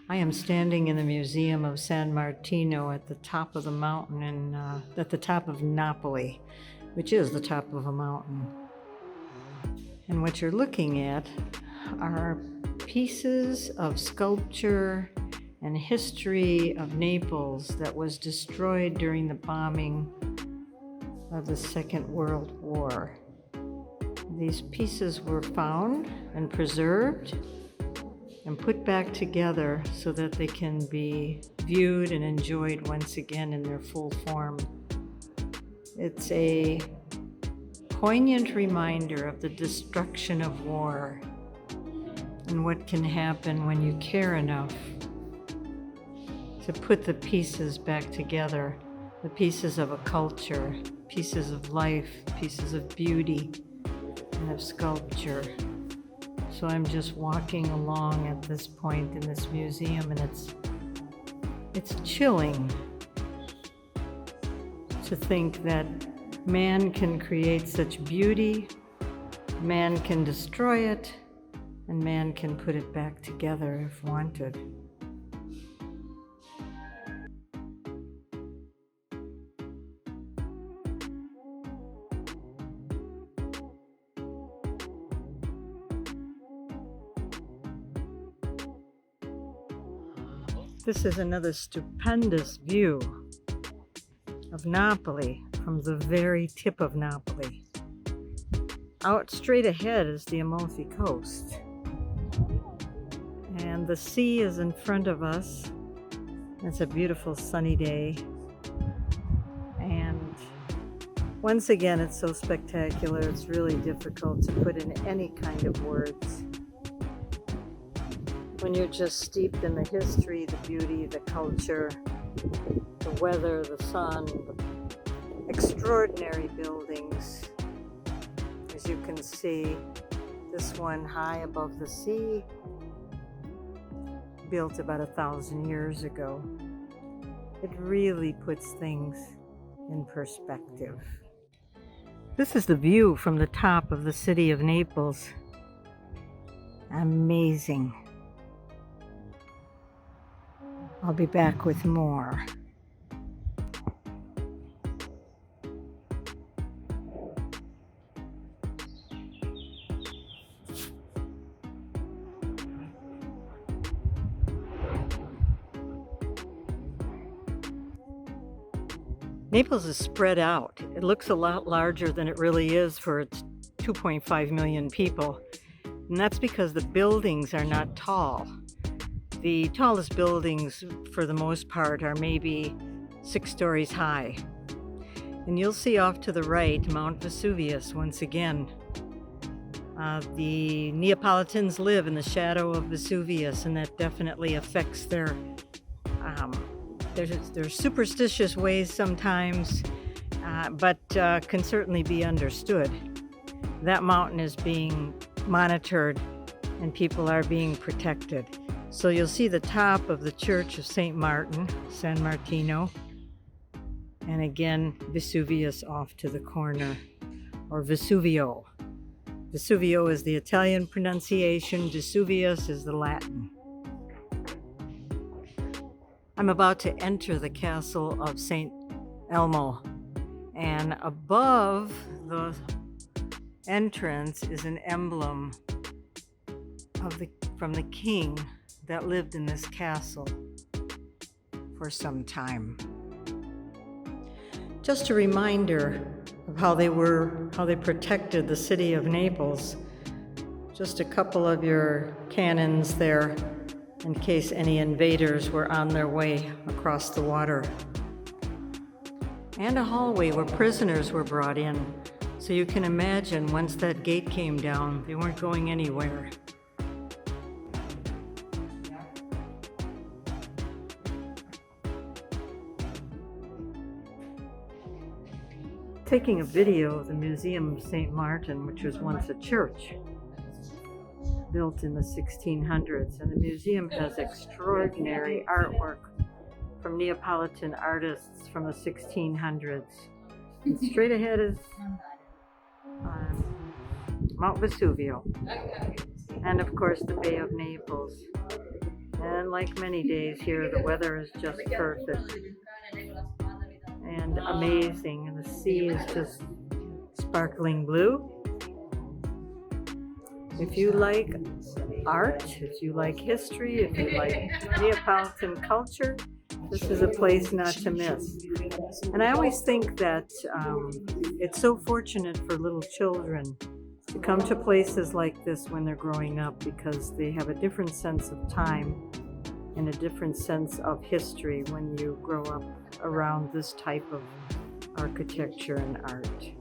I am standing in the Museum of San Martino at the top of the mountain at the top of Napoli, which is the top of a mountain. And what you're looking at are pieces of sculpture and history of Naples that was destroyed during the bombing of the Second World War. These pieces were found and preserved and put back together so that they can be viewed and enjoyed once again in their full form. It's a poignant reminder of the destruction of war and what can happen when you care enough to put the pieces back together, the pieces of a culture, pieces of life, pieces of beauty and of sculpture. So I'm just walking along at this point in this museum, and it's chilling to think that man can create such beauty, man can destroy it, and man can put it back together if wanted. This is another stupendous view of Napoli from the very tip of Napoli. Out straight ahead is the Amalfi Coast. And the sea is in front of us. It's a beautiful sunny day. And once again, it's so spectacular, it's really difficult to put in any kind of words. When you're just steeped in the history, the beauty, the culture, the weather, the sun, the extraordinary buildings. As you can see, this one high above the sea, built about 1,000 years ago. It really puts things in perspective. This is the view from the top of the city of Naples. Amazing. I'll be back with more. Naples is spread out. It looks a lot larger than it really is for its 2.5 million people. And that's because the buildings are not tall. The tallest buildings, for the most part, are maybe 6 stories high. And you'll see off to the right, Mount Vesuvius once again. The Neapolitans live in the shadow of Vesuvius, and that definitely affects their superstitious ways sometimes, but can certainly be understood. That mountain is being monitored and people are being protected. So you'll see the top of the Church of St. Martin, San Martino, and again, Vesuvius off to the corner, or Vesuvio. Vesuvio is the Italian pronunciation, Vesuvius is the Latin. I'm about to enter the castle of St. Elmo, and above the entrance is an emblem from the king that lived in this castle for some time. Just a reminder of how they protected the city of Naples. Just a couple of your cannons there in case any invaders were on their way across the water. And a hallway where prisoners were brought in. So you can imagine once that gate came down, they weren't going anywhere. Taking a video of the Museum of St. Martin, which was once a church built in the 1600s, and the museum has extraordinary artwork from Neapolitan artists from the 1600s. And straight ahead is Mount Vesuvio, and of course the Bay of Naples. And like many days here, the weather is just perfect and amazing, and the sea is just sparkling blue. If you like art, if you like history, if you like Neapolitan culture, this is a place not to miss. And I always think that it's so fortunate for little children to come to places like this when they're growing up, because they have a different sense of time and a different sense of history when you grow up around this type of architecture and art.